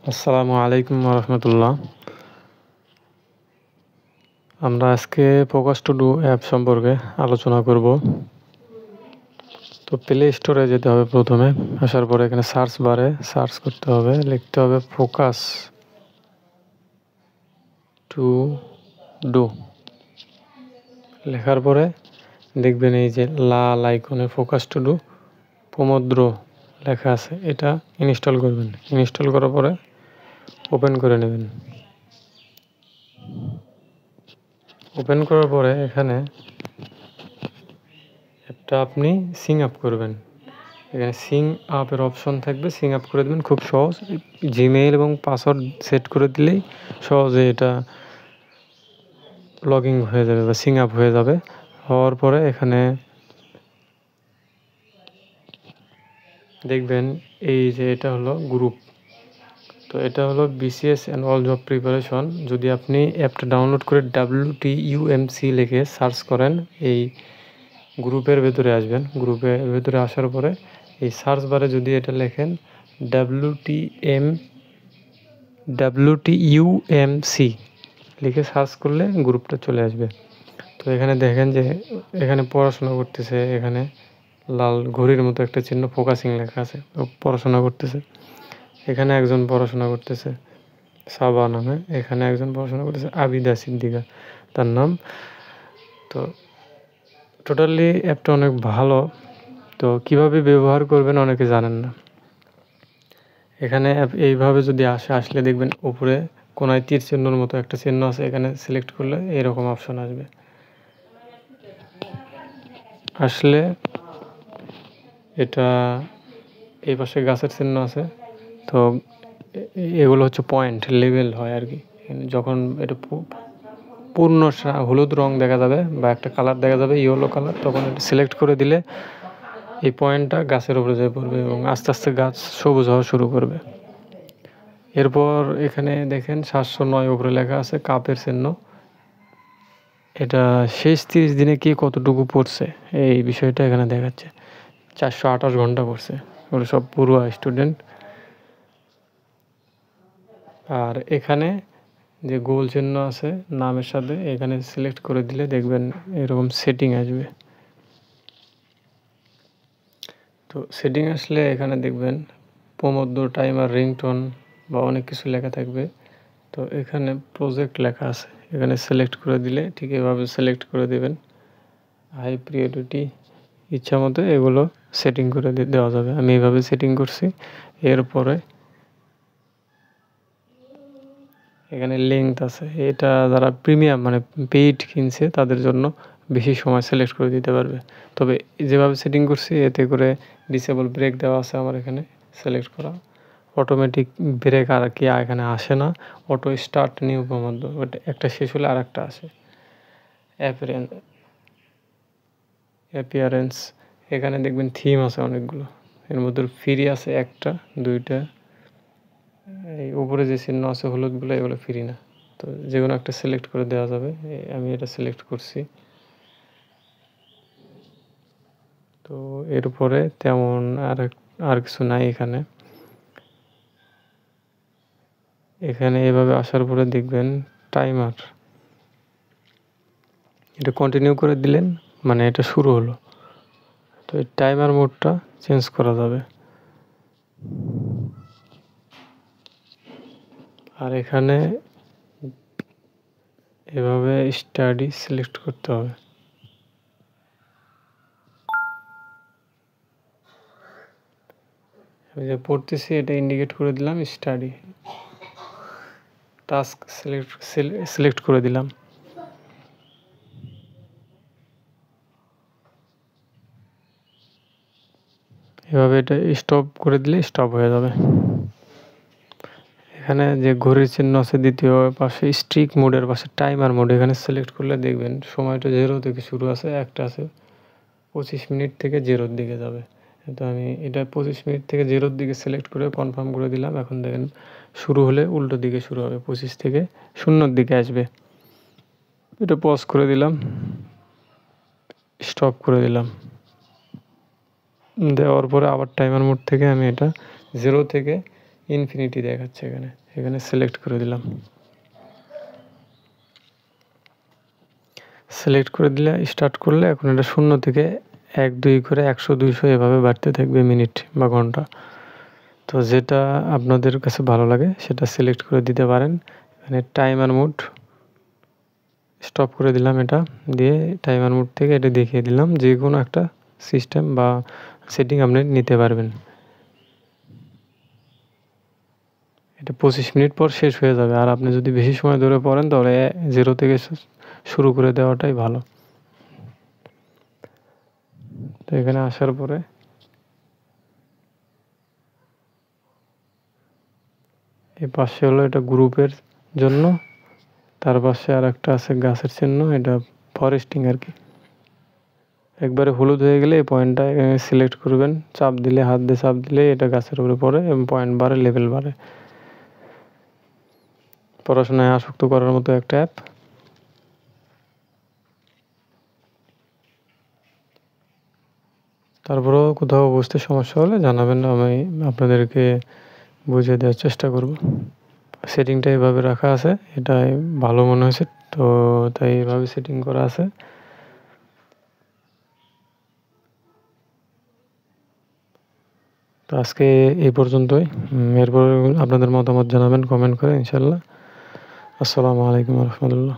আসসালামু আলাইকুম রহমতুল্লাহ। আমরা আজকে ফোকাস টু ডু অ্যাপ সম্পর্কে আলোচনা করব। তো প্লে স্টোরে যেতে হবে প্রথমে, আসার পরে এখানে সার্চ বারে সার্চ করতে হবে, লিখতে হবে ফোকাস টু ডু। লেখার পরে দেখবেন এই যে লাল আইকনে ফোকাস টু ডু পোমোড্রো লেখা আছে, এটা ইনস্টল করবেন। ইনস্টল করার পরে ওপেন করে নেবেন। ওপেন করার পরে এখানে অ্যাপটা আপনি সিং আপ করবেন। এখানে সিং আপের অপশন থাকবে, সিং আপ করে দেবেন। খুব সহজ, জিমেইল এবং পাসওয়ার্ড সেট করে দিলেই সহজে এটা লগইন হয়ে যাবে বা সিং আপ হয়ে যাবে। হওয়ার পরে এখানে দেখবেন এই যে এটা হলো গ্রুপ। তো এটা হলো BCS and all job preparation. যদি আপনি অ্যাপটা ডাউনলোড করে WTUMC লিখে সার্চ করেন, এই গ্রুপের ভেতরে আসবেন। গ্রুপের ভেতরে আসার পরে এই সার্চ বারে যদি এটা লেখেন WTUMC লিখে সার্চ করলে গ্রুপটা চলে আসবে। তো এখানে দেখেন যে এখানে পড়াশোনা করতেছে, এখানে লাল ঘড়ির মতো একটা চিহ্ন ফোকাসিং লেখা আছে, পড়াশোনা করতেছে। এখানে একজন পড়াশোনা করতেছে সাবা নামে, এখানে একজন পড়াশোনা করতেছে আবিদা সিদ্দিকা তার নাম। তো টোটালি অ্যাপটা অনেক ভালো। তো কিভাবে ব্যবহার করবেন অনেকে জানেন না। এখানে এইভাবে যদি আসলে দেখবেন উপরে কোনায় তীর চিহ্নর মতো একটা চিহ্ন আছে, এখানে সিলেক্ট করলে এরকম অপশন আসবে। আসলে এটা এই পাশে গাছের চিহ্ন আছে। তো এগুলো হচ্ছে পয়েন্ট লেভেল হয় আর কি। যখন এটা পূর্ণ হলুদ রং দেখা যাবে বা একটা কালার দেখা যাবে ইয়েলো কালার, তখন এটা সিলেক্ট করে দিলে এই পয়েন্টটা গাছের উপরে যেয়ে পড়বে এবং আস্তে আস্তে গাছ সবুজ হওয়া শুরু করবে। এরপর এখানে দেখেন 709 উপরে লেখা আছে কাপের চিহ্ন। এটা শেষ 30 দিনে কি কতটুকু পড়ছে এই বিষয়টা এখানে দেখাচ্ছে। 428 ঘন্টা পড়ছে, ওগুলো সব পুরো স্টুডেন্ট। আর এখানে যে গোল চিহ্ন আছে নামের সাথে, এখানে সিলেক্ট করে দিলে দেখবেন এরকম সেটিং আসবে। তো সেটিং আসলে এখানে দেখবেন পোমোড্রো টাইমার, রিংটোন বা অনেক কিছু লেখা থাকবে। তো এখানে প্রজেক্ট লেখা আছে, এখানে সিলেক্ট করে দিলে ঠিক এভাবে সিলেক্ট করে দেবেন। হাই প্রিয়োরিটি ইচ্ছা মতো এগুলো সেটিং করে দেওয়া যাবে। আমি এইভাবে সেটিং করছি। এরপরে এখানে লেংথ আছে, এটা যারা প্রিমিয়াম মানে পেইড কিনছে তাদের জন্য বেশি সময় সিলেক্ট করে দিতে পারবে। তবে যেভাবে সেটিং করছি এতে করে ডিসেবল ব্রেক দেওয়া আছে আমার এখানে সিলেক্ট করা। অটোমেটিক ব্রেক আর কি এখানে আসে না, অটো স্টার্ট নিউ কমান্ড, ওটা একটা শেষ হলে আর একটা আসে। অ্যাপিয়ারেন্স এখানে দেখবেন থিম আছে অনেকগুলো, এর মধ্যে ফ্রি আছে একটা দুইটা। এই উপরে যে চিহ্ন আছে হলুদগুলো এগুলো ফ্রি না, তো যে কোনো একটা সিলেক্ট করে দেওয়া যাবে। আমি এটা সিলেক্ট করছি। তো এরপরে তেমন আর কিছু নাই এখানে। এখানে এভাবে আসার পরে দেখবেন টাইমার, এটা কন্টিনিউ করে দিলেন মানে এটা শুরু হলো। তো এই টাইমার মোডটা চেঞ্জ করা যাবে। আর এখানে এভাবে স্টাডি সিলেক্ট করতে হবে। আমি যে পড়তেছি এটা ইন্ডিকেট করে দিলাম, স্টাডি টাস্ক সিলেক্ট করে দিলাম। এভাবে এটা স্টপ করে দিলে স্টপ হয়ে যাবে। এখানে যে ঘড়ির চিহ্ন আছে দ্বিতীয় পাশে স্ট্রিক মোডের পাশে টাইমার মোড, এখানে সিলেক্ট করলে দেখবেন সময়টা 0 থেকে শুরু আছে, একটা আছে 25 মিনিট থেকে 0-র দিকে যাবে। তো আমি এটা 25 মিনিট থেকে 0-র দিকে সিলেক্ট করে কনফার্ম করে দিলাম। এখন দেখেন শুরু হলে উল্টো দিকে শুরু হবে, 25 থেকে 0-র দিকে আসবে। এটা পজ করে দিলাম, স্টপ করে দিলাম। দেওয়ার পরে আবার টাইমার মোড থেকে আমি এটা 0 থেকে ইনফিনিটি দেখাচ্ছে এখানে। এখানে সিলেক্ট করে দিলাম। সিলেক্ট করে দিলে স্টার্ট করলে এখন এটা 0 থেকে 1, 2 করে 100, 200 এভাবে বাড়তে থাকবে মিনিট বা ঘন্টা। তো যেটা আপনাদের কাছে ভালো লাগে সেটা সিলেক্ট করে দিতে পারেন। এখানে টাইমার মোড স্টপ করে দিলাম, এটা দিয়ে টাইমার মোড থেকে এটা দেখিয়ে দিলাম। যেকোনো একটা সিস্টেম বা সেটিং আপনি নিতে পারবেন। এটা 25 মিনিট পর শেষ হয়ে যাবে। আর আপনি যদি বেশি সময় ধরে পড়েন তাহলে 0 থেকে শুরু করে দেওয়াটাই ভালো। তো এখানে আসার পরে এই পাশে হলো এটা গ্রুপের জন্য, তার পাশে আরেকটা আছে গাছের চিহ্ন, এটা ফরেস্টিং আর কি। একবারে হলুদ হয়ে গেলে এই পয়েন্টটা সিলেক্ট করবেন, চাপ দিলে, হাত দিয়ে চাপ দিলে এটা গাছের উপরে পড়ে এবং পয়েন্ট বাড়ে, লেভেল বাড়ে। পড়াশোনায় আসক্ত করার মতো একটা অ্যাপ। তারপরেও কোথাও বুঝতে সমস্যা হলে জানাবেন, আমি আপনাদেরকে বুঝিয়ে দেওয়ার চেষ্টা করব। সেটিংটা এভাবে রাখা আছে, এটাই ভালো মনে হয়েছে, তো তাই এভাবে সেটিং করা আছে। তো আজকে এই পর্যন্তই। এরপর আপনাদের মতামত জানাবেন কমেন্ট করে ইনশাল্লাহ। আসসালামু আলাইকুম রহমতুল্লাহ।